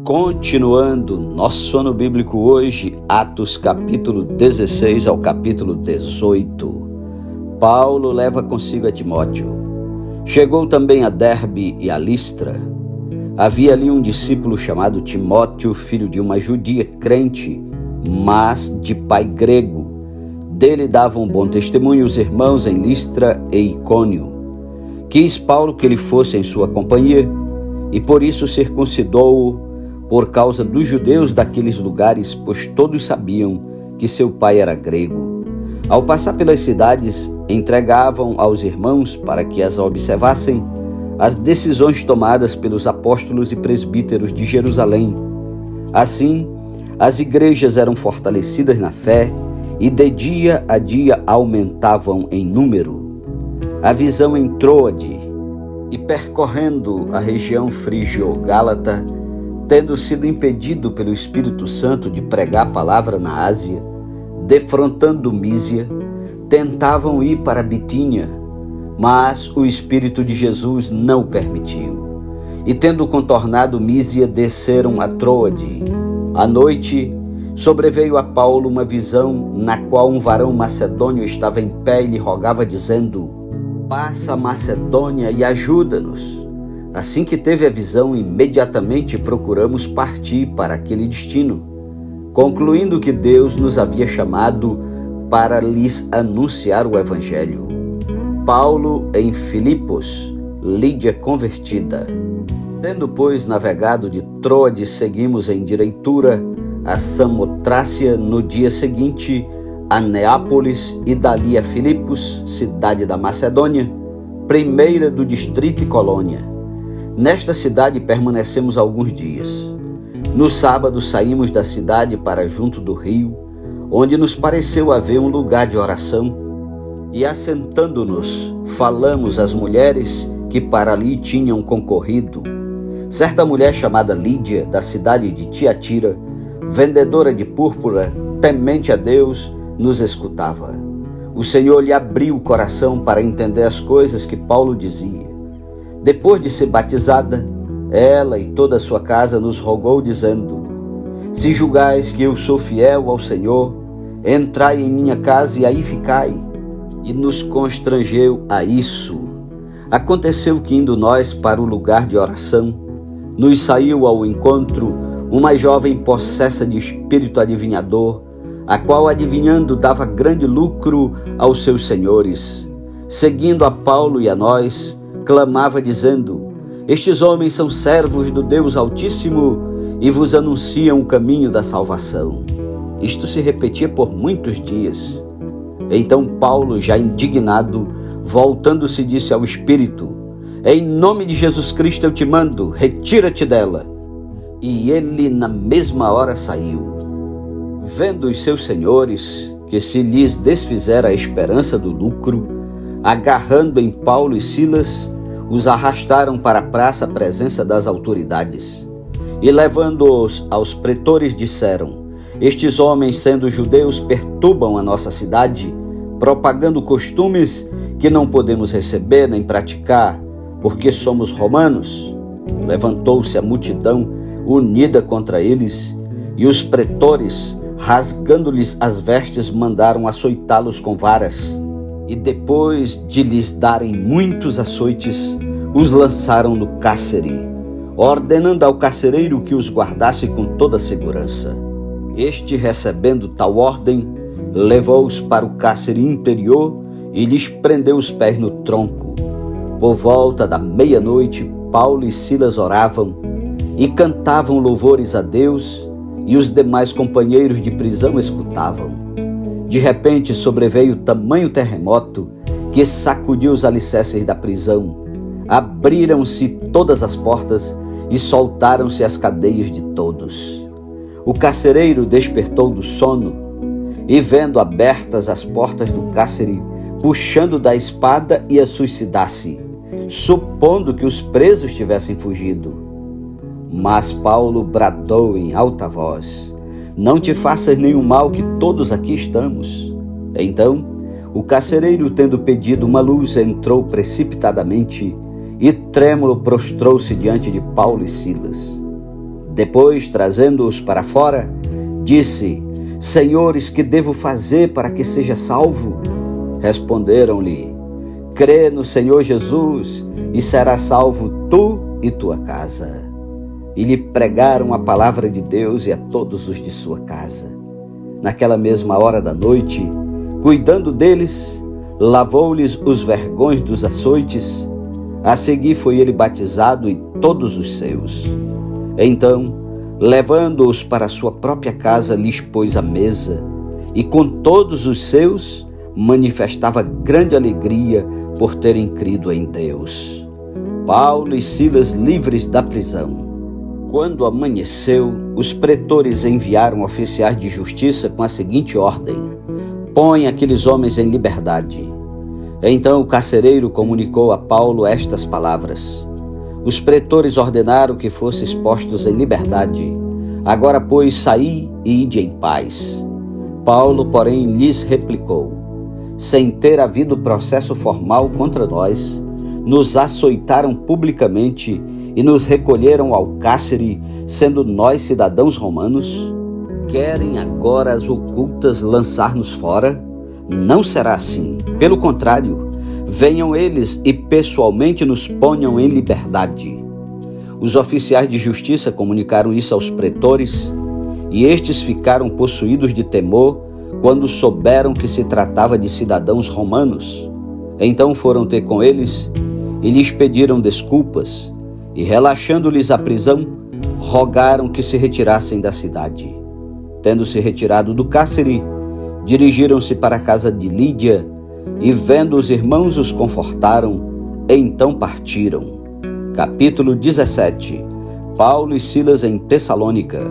Continuando nosso ano bíblico hoje, Atos capítulo 16 ao capítulo 18. Paulo leva consigo a Timóteo. Chegou também a Derbe e a Listra. Havia ali um discípulo chamado Timóteo, filho de uma judia crente, mas de pai grego. Dele davam bom testemunho os irmãos em Listra e Icônio. Quis Paulo que ele fosse em sua companhia, e por isso circuncidou-o por causa dos judeus daqueles lugares, pois todos sabiam que seu pai era grego. Ao passar pelas cidades, entregavam aos irmãos, para que as observassem, as decisões tomadas pelos apóstolos e presbíteros de Jerusalém. Assim, as igrejas eram fortalecidas na fé e de dia a dia aumentavam em número. A visão em Troade e percorrendo a região frígio-gálata, tendo sido impedido pelo Espírito Santo de pregar a palavra na Ásia, defrontando Mísia, tentavam ir para Bitínia, mas o Espírito de Jesus não o permitiu. E tendo contornado Mísia, desceram a Troade. À noite, sobreveio a Paulo uma visão na qual um varão macedônio estava em pé e lhe rogava, dizendo: "Passa a Macedônia e ajuda-nos." Assim que teve a visão, imediatamente procuramos partir para aquele destino, concluindo que Deus nos havia chamado para lhes anunciar o Evangelho. Paulo em Filipos, Lídia convertida. Tendo, pois, navegado de Troade, seguimos em direitura a Samotrácia, no dia seguinte a Neápolis e dali a Filipos, cidade da Macedônia, primeira do distrito e colônia. Nesta cidade permanecemos alguns dias. No sábado saímos da cidade para junto do rio, onde nos pareceu haver um lugar de oração, e assentando-nos, falamos às mulheres que para ali tinham concorrido. Certa mulher chamada Lídia, da cidade de Tiatira, vendedora de púrpura, temente a Deus, nos escutava. O Senhor lhe abriu o coração para entender as coisas que Paulo dizia. Depois de ser batizada, ela e toda a sua casa nos rogou, dizendo: "Se julgais que eu sou fiel ao Senhor, entrai em minha casa e aí ficai." E nos constrangeu a isso. Aconteceu que, indo nós para o lugar de oração, nos saiu ao encontro uma jovem possessa de espírito adivinhador, a qual, adivinhando, dava grande lucro aos seus senhores. Seguindo a Paulo e a nós, clamava dizendo: "Estes homens são servos do Deus Altíssimo e vos anunciam o caminho da salvação." Isto se repetia por muitos dias. Então Paulo, já indignado, voltando-se, disse ao Espírito: "Em nome de Jesus Cristo eu te mando, retira-te dela." E ele na mesma hora saiu. Vendo os seus senhores que se lhes desfizera a esperança do lucro, agarrando em Paulo e Silas, os arrastaram para a praça à presença das autoridades. E levando-os aos pretores, disseram: "Estes homens, sendo judeus, perturbam a nossa cidade, propagando costumes que não podemos receber nem praticar, porque somos romanos." Levantou-se a multidão unida contra eles, e os pretores, rasgando-lhes as vestes, mandaram açoitá-los com varas. E depois de lhes darem muitos açoites, os lançaram no cárcere, ordenando ao carcereiro que os guardasse com toda segurança. Este, recebendo tal ordem, levou-os para o cárcere interior e lhes prendeu os pés no tronco. Por volta da meia-noite, Paulo e Silas oravam e cantavam louvores a Deus, e os demais companheiros de prisão escutavam. De repente sobreveio tamanho terremoto que sacudiu os alicerces da prisão. Abriram-se todas as portas e soltaram-se as cadeias de todos. O carcereiro despertou do sono e, vendo abertas as portas do cárcere, puxando da espada, ia suicidar-se, supondo que os presos tivessem fugido. Mas Paulo bradou em alta voz: "Não te faças nenhum mal, que todos aqui estamos." Então, o carcereiro, tendo pedido uma luz, entrou precipitadamente e, trêmulo, prostrou-se diante de Paulo e Silas. Depois, trazendo-os para fora, disse: Senhores, que devo fazer para que seja salvo? Responderam-lhe: Crê no Senhor Jesus e serás salvo tu e tua casa. E lhe pregaram a palavra de Deus e a todos os de sua casa. Naquela mesma hora da noite, cuidando deles, lavou-lhes os vergões dos açoites. A seguir foi ele batizado e todos os seus. Então, levando-os para sua própria casa, lhes pôs a mesa, e com todos os seus manifestava grande alegria por terem crido em Deus. Paulo e Silas livres da prisão. Quando amanheceu, os pretores enviaram oficiais de justiça com a seguinte ordem: Põe aqueles homens em liberdade. Então o carcereiro comunicou a Paulo estas palavras. Os pretores ordenaram que fossem expostos em liberdade. Agora, pois, saí e ide em paz. Paulo, porém, lhes replicou: Sem ter havido processo formal contra nós, nos açoitaram publicamente e nos recolheram ao cárcere, sendo nós cidadãos romanos. Querem agora as ocultas lançar-nos fora? Não será assim. Pelo contrário, venham eles e pessoalmente nos ponham em liberdade. Os oficiais de justiça comunicaram isso aos pretores, e estes ficaram possuídos de temor quando souberam que se tratava de cidadãos romanos. Então foram ter com eles e lhes pediram desculpas, e relaxando-lhes a prisão, rogaram que se retirassem da cidade. Tendo-se retirado do cárcere, dirigiram-se para a casa de Lídia, e vendo os irmãos os confortaram, então partiram. Capítulo 17. Paulo e Silas em Tessalônica.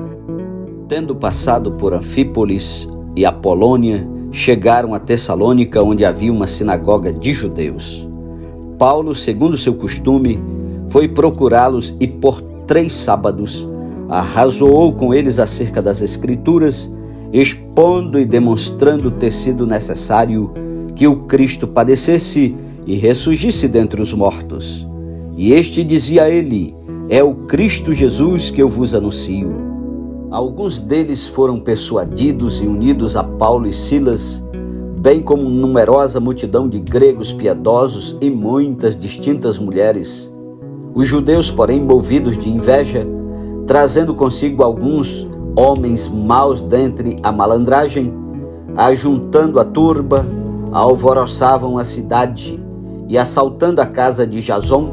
Tendo passado por Anfípolis e Apolônia, chegaram a Tessalônica, onde havia uma sinagoga de judeus. Paulo, segundo seu costume, foi procurá-los e por 3 sábados arrazoou com eles acerca das Escrituras, expondo e demonstrando ter sido necessário que o Cristo padecesse e ressurgisse dentre os mortos. E este dizia a ele: É o Cristo Jesus que eu vos anuncio. Alguns deles foram persuadidos e unidos a Paulo e Silas, bem como numerosa multidão de gregos piedosos e muitas distintas mulheres. Os judeus, porém, movidos de inveja, trazendo consigo alguns homens maus dentre a malandragem, ajuntando a turba, alvoroçavam a cidade e, assaltando a casa de Jason,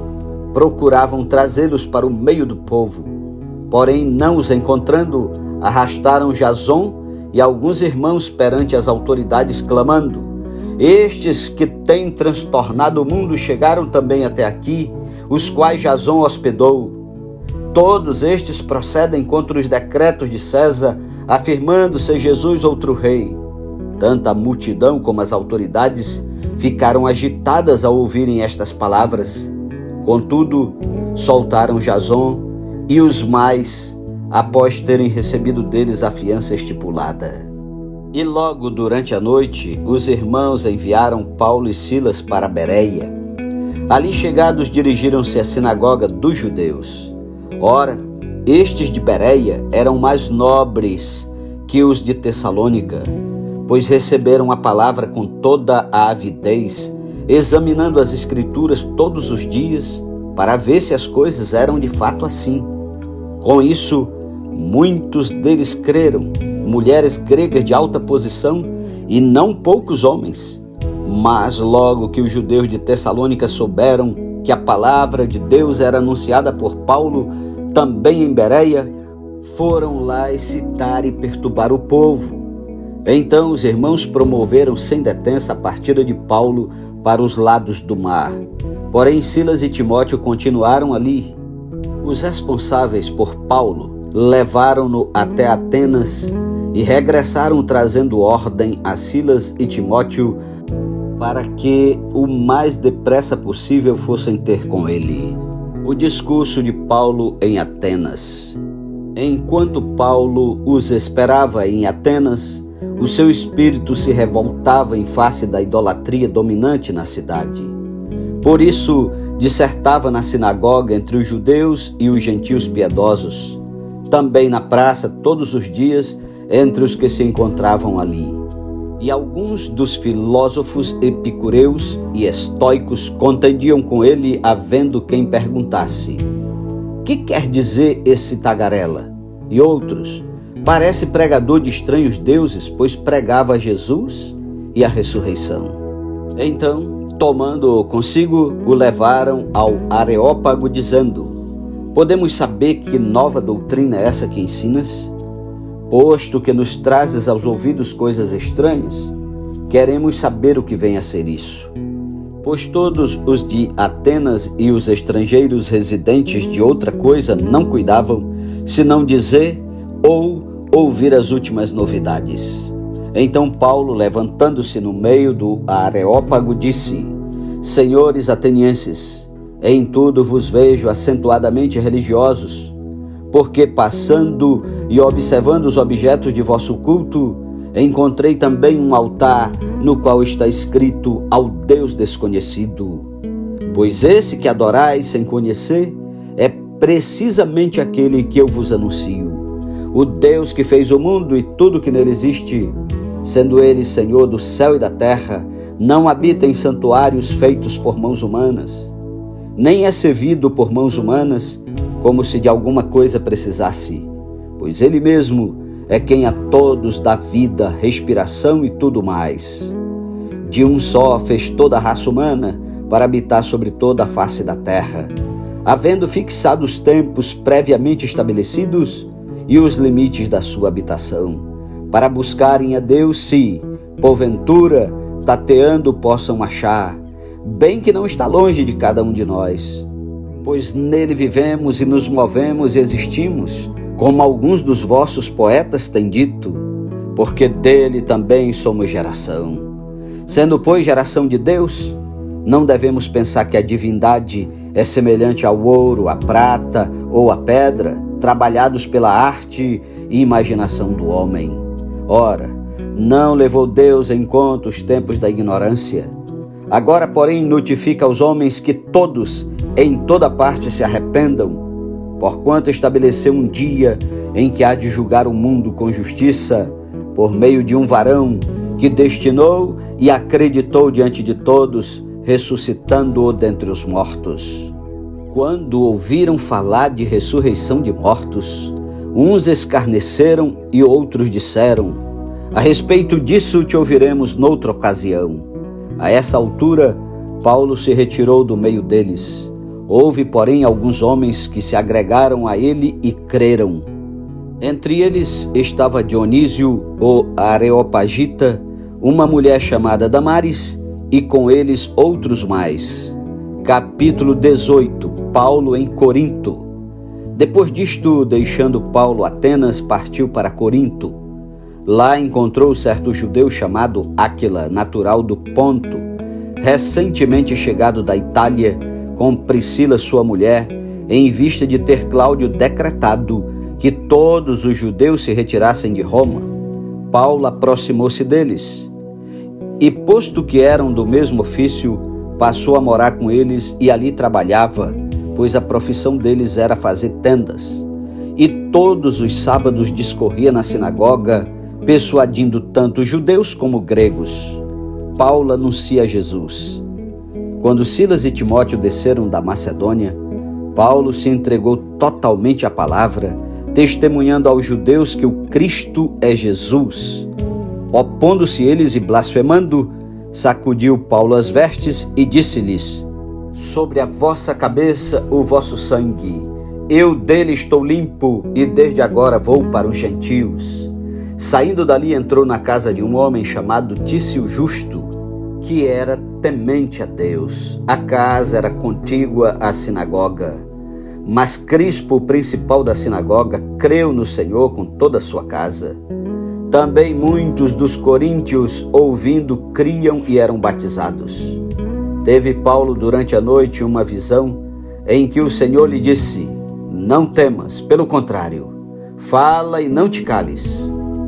procuravam trazê-los para o meio do povo. Porém, não os encontrando, arrastaram Jason e alguns irmãos perante as autoridades, clamando: Estes que têm transtornado o mundo chegaram também até aqui, os quais Jason hospedou. Todos estes procedem contra os decretos de César, afirmando ser Jesus outro rei. Tanto a multidão como as autoridades ficaram agitadas ao ouvirem estas palavras. Contudo, soltaram Jason e os mais, após terem recebido deles a fiança estipulada. E logo durante a noite, os irmãos enviaram Paulo e Silas para Bereia. Ali chegados, dirigiram-se à sinagoga dos judeus. Ora, estes de Bereia eram mais nobres que os de Tessalônica, pois receberam a palavra com toda a avidez, examinando as Escrituras todos os dias, para ver se as coisas eram de fato assim. Com isso, muitos deles creram, mulheres gregas de alta posição e não poucos homens. Mas logo que os judeus de Tessalônica souberam que a palavra de Deus era anunciada por Paulo também em Bereia, foram lá excitar e perturbar o povo. Então os irmãos promoveram sem detença a partida de Paulo para os lados do mar. Porém, Silas e Timóteo continuaram ali. Os responsáveis por Paulo levaram-no até Atenas e regressaram trazendo ordem a Silas e Timóteo para que o mais depressa possível fossem ter com ele. O discurso de Paulo em Atenas. Enquanto Paulo os esperava em Atenas, o seu espírito se revoltava em face da idolatria dominante na cidade. Por isso, dissertava na sinagoga entre os judeus e os gentios piedosos, também na praça todos os dias entre os que se encontravam ali. E alguns dos filósofos epicureus e estoicos contendiam com ele, havendo quem perguntasse: que quer dizer esse tagarela? E outros: parece pregador de estranhos deuses, pois pregava Jesus e a ressurreição. Então, tomando-o consigo, o levaram ao Areópago, dizendo: podemos saber que nova doutrina é essa que ensinas? Posto que nos trazes aos ouvidos coisas estranhas, queremos saber o que vem a ser isso. Pois todos os de Atenas e os estrangeiros residentes de outra coisa não cuidavam, senão dizer ou ouvir as últimas novidades. Então Paulo, levantando-se no meio do Areópago, disse: senhores atenienses, em tudo vos vejo acentuadamente religiosos, porque passando e observando os objetos de vosso culto, encontrei também um altar no qual está escrito ao Deus desconhecido. Pois esse que adorais sem conhecer é precisamente aquele que eu vos anuncio, o Deus que fez o mundo e tudo que nele existe, sendo ele Senhor do céu e da terra, não habita em santuários feitos por mãos humanas, nem é servido por mãos humanas, como se de alguma coisa precisasse, pois ele mesmo é quem a todos dá vida, respiração e tudo mais. De um só fez toda a raça humana para habitar sobre toda a face da terra, havendo fixado os tempos previamente estabelecidos e os limites da sua habitação, para buscarem a Deus se, porventura, tateando possam achar, bem que não está longe de cada um de nós, pois nele vivemos e nos movemos e existimos, como alguns dos vossos poetas têm dito, porque dele também somos geração. Sendo, pois, geração de Deus, não devemos pensar que a divindade é semelhante ao ouro, à prata ou à pedra, trabalhados pela arte e imaginação do homem. Ora, não levou Deus em conta os tempos da ignorância. Agora, porém, notifica aos homens que todos, em toda parte, se arrependam, porquanto estabeleceu um dia em que há de julgar o mundo com justiça, por meio de um varão que destinou e acreditou diante de todos, ressuscitando-o dentre os mortos. Quando ouviram falar de ressurreição de mortos, uns escarneceram e outros disseram: a respeito disso te ouviremos noutra ocasião. A essa altura, Paulo se retirou do meio deles. Houve, porém, alguns homens que se agregaram a ele e creram. Entre eles estava Dionísio, o Areopagita, uma mulher chamada Damaris, e com eles outros mais. Capítulo 18. Paulo em Corinto. Depois disto, deixando Paulo Atenas, partiu para Corinto. Lá encontrou certo judeu chamado Áquila, natural do Ponto, recentemente chegado da Itália, com Priscila sua mulher, em vista de ter Cláudio decretado que todos os judeus se retirassem de Roma. Paulo aproximou-se deles e, posto que eram do mesmo ofício, passou a morar com eles e ali trabalhava, pois a profissão deles era fazer tendas. E todos os sábados discorria na sinagoga, persuadindo tanto judeus como gregos. Paulo anuncia Jesus. Quando Silas e Timóteo desceram da Macedônia, Paulo se entregou totalmente à palavra, testemunhando aos judeus que o Cristo é Jesus. Opondo-se eles e blasfemando, sacudiu Paulo as vestes e disse-lhes: sobre a vossa cabeça o vosso sangue, eu dele estou limpo e desde agora vou para os gentios. Saindo dali, entrou na casa de um homem chamado Tício Justo, que era temente a Deus. A casa era contígua à sinagoga. Mas Crispo, o principal da sinagoga, creu no Senhor com toda a sua casa. Também muitos dos coríntios, ouvindo, criam e eram batizados. Teve Paulo durante a noite uma visão em que o Senhor lhe disse: não temas, pelo contrário, fala e não te cales,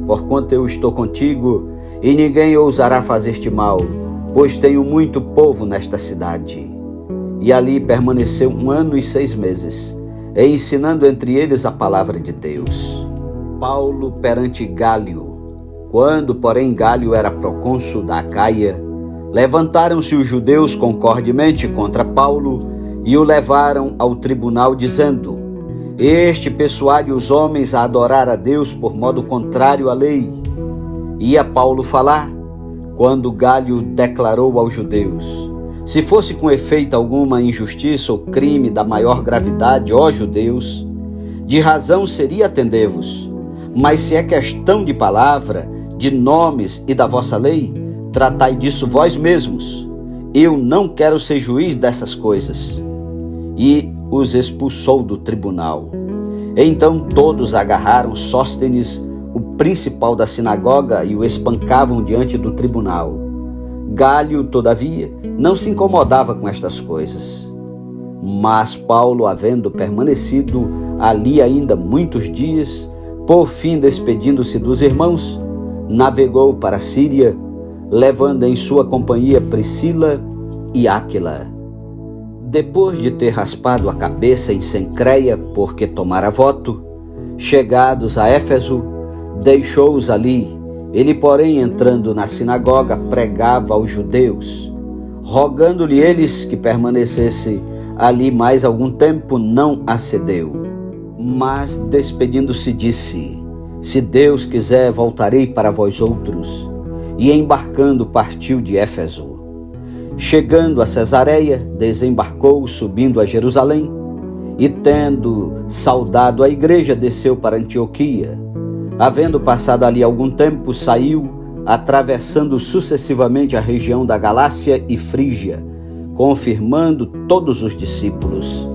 porquanto eu estou contigo e ninguém ousará fazer-te mal, pois tenho muito povo nesta cidade. E ali permaneceu 1 ano e 6 meses, e ensinando entre eles a palavra de Deus. Paulo perante Gálio. Quando, porém, Gálio era procônsul da Acaia, levantaram-se os judeus concordemente contra Paulo e o levaram ao tribunal, dizendo: Este persuade os homens a adorar a Deus por modo contrário à lei. Ia Paulo falar, quando Gálio declarou aos judeus: Se fosse com efeito alguma injustiça ou crime da maior gravidade, ó judeus, de razão seria atender-vos. Mas se é questão de palavra, de nomes e da vossa lei, tratai disso vós mesmos. Eu não quero ser juiz dessas coisas. E os expulsou do tribunal. Então todos agarraram Sóstenes, o principal da sinagoga, e o espancavam diante do tribunal. Gálio, todavia, não se incomodava com estas coisas. Mas Paulo, havendo permanecido ali ainda muitos dias, por fim despedindo-se dos irmãos, navegou para a Síria, levando em sua companhia Priscila e Áquila. Depois de ter raspado a cabeça em Cencreia, porque tomara voto, chegados a Éfeso, deixou-os ali. Ele, porém, entrando na sinagoga, pregava aos judeus. Rogando-lhe eles que permanecesse ali mais algum tempo, não acedeu. Mas, despedindo-se, disse: Se Deus quiser, voltarei para vós outros. E embarcando, partiu de Éfeso. Chegando a Cesareia, desembarcou, subindo a Jerusalém, e tendo saudado a igreja, desceu para Antioquia. Havendo passado ali algum tempo, saiu, atravessando sucessivamente a região da Galácia e Frígia, confirmando todos os discípulos.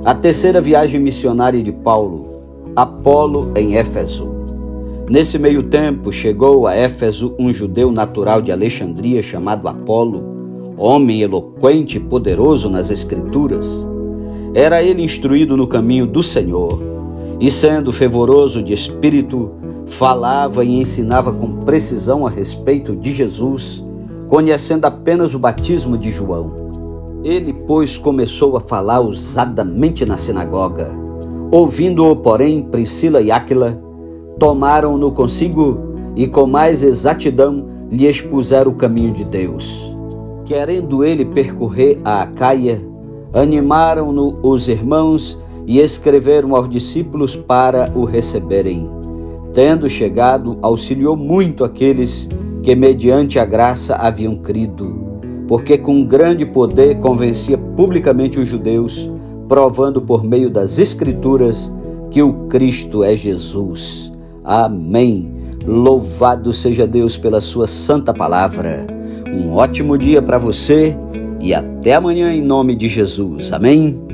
A terceira viagem missionária de Paulo, Apolo em Éfeso. Nesse meio tempo, chegou a Éfeso um judeu natural de Alexandria, chamado Apolo, homem eloquente e poderoso nas Escrituras. Era ele instruído no caminho do Senhor, e sendo fervoroso de espírito, falava e ensinava com precisão a respeito de Jesus, conhecendo apenas o batismo de João. Ele, pois, começou a falar ousadamente na sinagoga. Ouvindo-o, porém, Priscila e Áquila tomaram-no consigo e com mais exatidão lhe expuseram o caminho de Deus. Querendo ele percorrer a Acaia, animaram-no os irmãos e escreveram aos discípulos para o receberem. Tendo chegado, auxiliou muito aqueles que mediante a graça haviam crido, porque com grande poder convencia publicamente os judeus, provando por meio das Escrituras que o Cristo é Jesus. Amém. Louvado seja Deus pela sua santa palavra. Um ótimo dia para você e até amanhã em nome de Jesus. Amém.